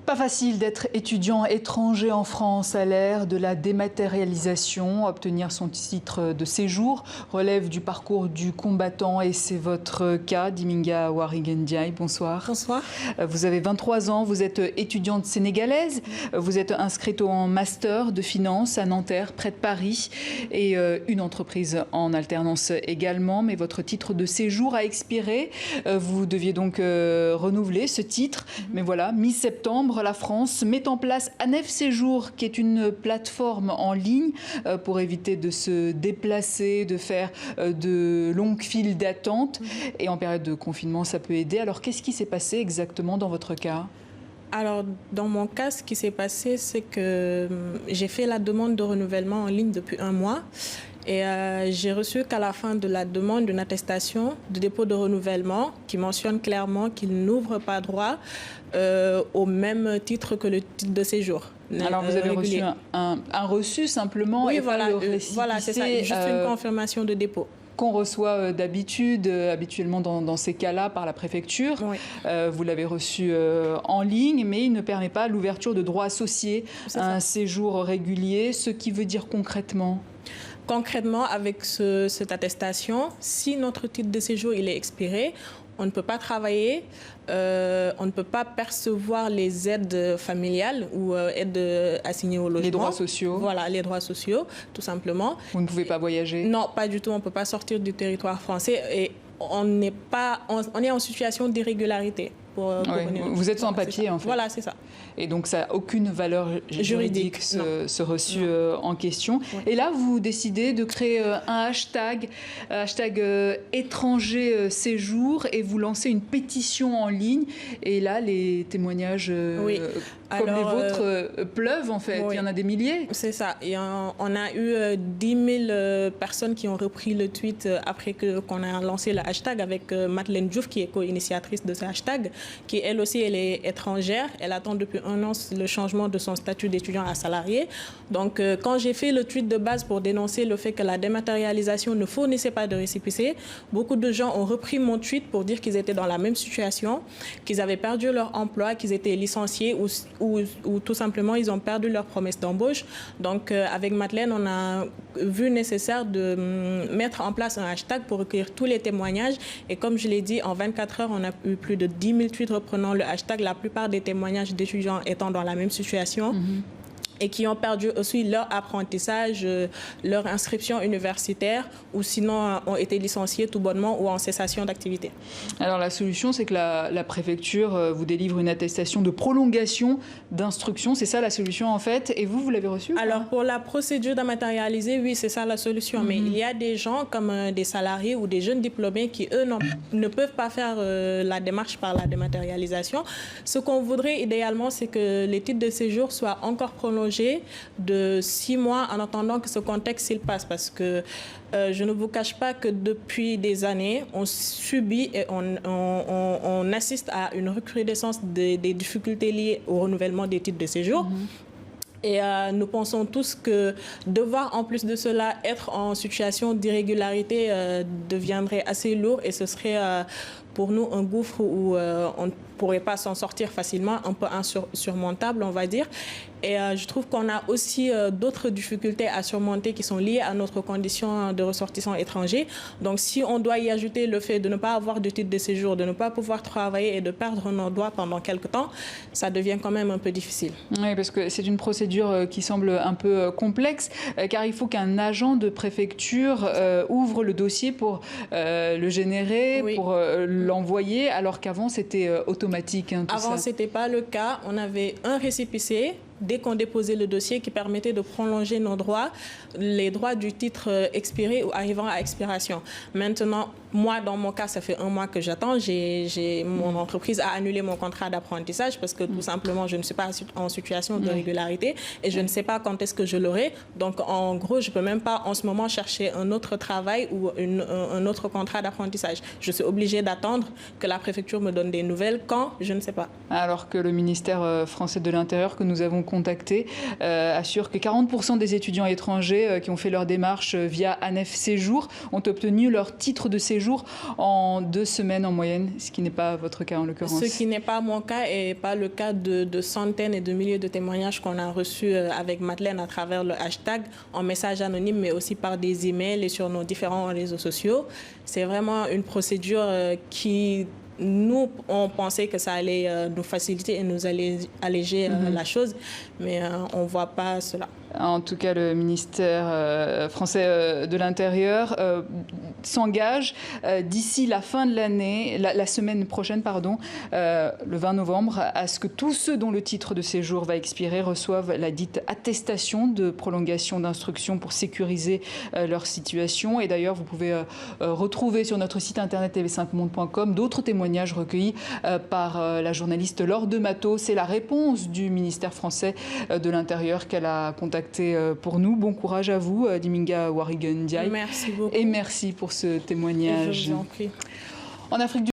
Pas facile d'être étudiant étranger en France à l'ère de la dématérialisation. Obtenir son titre de séjour relève du parcours du combattant et c'est votre cas, Diminga Warigendiaye. Bonsoir. Bonsoir. Vous avez 23 ans, vous êtes étudiante sénégalaise. Vous êtes inscrite en master de finance à Nanterre, près de Paris, et une entreprise en alternance également. Mais votre titre de séjour a expiré. Vous deviez donc renouveler ce titre. Mais voilà, mi-septembre, la France met en place Anef Séjour, qui est une plateforme en ligne pour éviter de se déplacer, de faire de longues files d'attente. Et en période de confinement, ça peut aider. Alors, qu'est-ce qui s'est passé exactement dans votre cas ? Alors, dans mon cas, ce qui s'est passé, c'est que j'ai fait la demande de renouvellement en ligne depuis 1 mois. Et j'ai reçu qu'à la fin de la demande une attestation de dépôt de renouvellement qui mentionne clairement qu'il n'ouvre pas droit au même titre que le titre de séjour. Alors vous avez reçu un reçu simplement? Oui, et voilà, c'est ça, juste une confirmation de dépôt. Qu'on reçoit d'habitude, habituellement dans ces cas-là, par la préfecture. Oui. Vous l'avez reçu en ligne, mais il ne permet pas l'ouverture de droits associés à un séjour régulier. Ce qui veut dire concrètement? Concrètement, avec cette attestation, si notre titre de séjour il est expiré, on ne peut pas travailler, on ne peut pas percevoir les aides familiales ou aides assignées au logement. Les droits sociaux. Voilà, les droits sociaux, tout simplement. Vous ne pouvez pas voyager? Non, pas du tout. On ne peut pas sortir du territoire français et on est en situation d'irrégularité. Vous êtes sans papier, en fait. Voilà, c'est ça. Et donc, ça n'a aucune valeur juridique, ce reçu en question. Oui. Et là, vous décidez de créer un hashtag étranger séjour, et vous lancez une pétition en ligne. Et là, les témoignages comme les vôtres pleuvent, en fait. Oui. Il y en a des milliers. C'est ça. Et on a eu 10 000 personnes qui ont repris le tweet après qu'on a lancé le hashtag avec Madeleine Diouf, qui est co-initiatrice de ce hashtag, qui elle aussi, elle est étrangère. Elle attend depuis 1 an le changement de son statut d'étudiant à salarié. Donc, quand j'ai fait le tweet de base pour dénoncer le fait que la dématérialisation ne fournissait pas de récépissé, beaucoup de gens ont repris mon tweet pour dire qu'ils étaient dans la même situation, qu'ils avaient perdu leur emploi, qu'ils étaient licenciés ou tout simplement, ils ont perdu leur promesse d'embauche. Donc, avec Madeleine, on a vu nécessaire de mettre en place un hashtag pour recueillir tous les témoignages. Et comme je l'ai dit, en 24 heures, on a eu plus de 10 000 tweets reprenant le hashtag. La plupart des témoignages d'étudiants étant dans la même situation. Et qui ont perdu aussi leur apprentissage, leur inscription universitaire, ou sinon ont été licenciés tout bonnement ou en cessation d'activité. Alors la solution, c'est que la préfecture vous délivre une attestation de prolongation d'instruction. C'est ça la solution en fait. Et vous l'avez reçue? Alors pour la procédure dématérialisée, oui, c'est ça la solution. Mais il y a des gens comme des salariés ou des jeunes diplômés qui, eux, ne peuvent pas faire la démarche par la dématérialisation. Ce qu'on voudrait idéalement, c'est que les titres de séjour soient encore prolongés de 6 mois en attendant que ce contexte s'il passe, parce que je ne vous cache pas que depuis des années, on subit et on assiste à une recrudescence des difficultés liées au renouvellement des titres de séjour. Et nous pensons tous que devoir, en plus de cela, être en situation d'irrégularité deviendrait assez lourd et ce serait pour nous un gouffre où on ne pourrait pas s'en sortir facilement, un peu insurmontable, on va dire. Et je trouve qu'on a aussi d'autres difficultés à surmonter qui sont liées à notre condition de ressortissant étranger. Donc si on doit y ajouter le fait de ne pas avoir de titre de séjour, de ne pas pouvoir travailler et de perdre nos droits pendant quelque temps, ça devient quand même un peu difficile. Oui, parce que c'est une procédure qui semble un peu complexe, car il faut qu'un agent de préfecture ouvre le dossier pour le générer, pour l'envoyer, alors qu'avant c'était automatique. Avant, ce n'était pas le cas. On avait un récépissé dès qu'on déposait le dossier qui permettait de prolonger nos droits, les droits du titre expiré ou arrivant à expiration. Maintenant, moi, dans mon cas, ça fait 1 mois que j'attends. Mon entreprise a annulé mon contrat d'apprentissage parce que tout simplement, je ne suis pas en situation de régularité et je ne sais pas quand est-ce que je l'aurai. Donc, en gros, je ne peux même pas en ce moment chercher un autre travail ou un autre contrat d'apprentissage. Je suis obligée d'attendre que la préfecture me donne des nouvelles. Quand? Je ne sais pas. Alors que le ministère français de l'Intérieur que nous avons contacté assure que 40% des étudiants étrangers qui ont fait leur démarche via ANEF Séjour ont obtenu leur titre de séjour en 2 semaines en moyenne, ce qui n'est pas votre cas en l'occurrence. Ce qui n'est pas mon cas et pas le cas de centaines et de milliers de témoignages qu'on a reçus avec Madeleine à travers le hashtag, en message anonyme, mais aussi par des emails et sur nos différents réseaux sociaux. C'est vraiment une procédure qui... Nous, on pensait que ça allait nous faciliter et nous alléger la chose, mais on ne voit pas cela. En tout cas, le ministère français de l'Intérieur s'engage d'ici la fin de l'année, la semaine prochaine, pardon, le 20 novembre, à ce que tous ceux dont le titre de séjour va expirer reçoivent la dite attestation de prolongation d'instruction pour sécuriser leur situation. Et d'ailleurs, vous pouvez retrouver sur notre site internet tv5monde.com d'autres témoignages recueillis par la journaliste Laure de Matos. C'est la réponse du ministère français de l'Intérieur qu'elle a contactée pour nous. Bon courage à vous, Diminga Warigan Ndiaye. Merci beaucoup. Et merci pour ce témoignage. Et je vous en prie. En Afrique du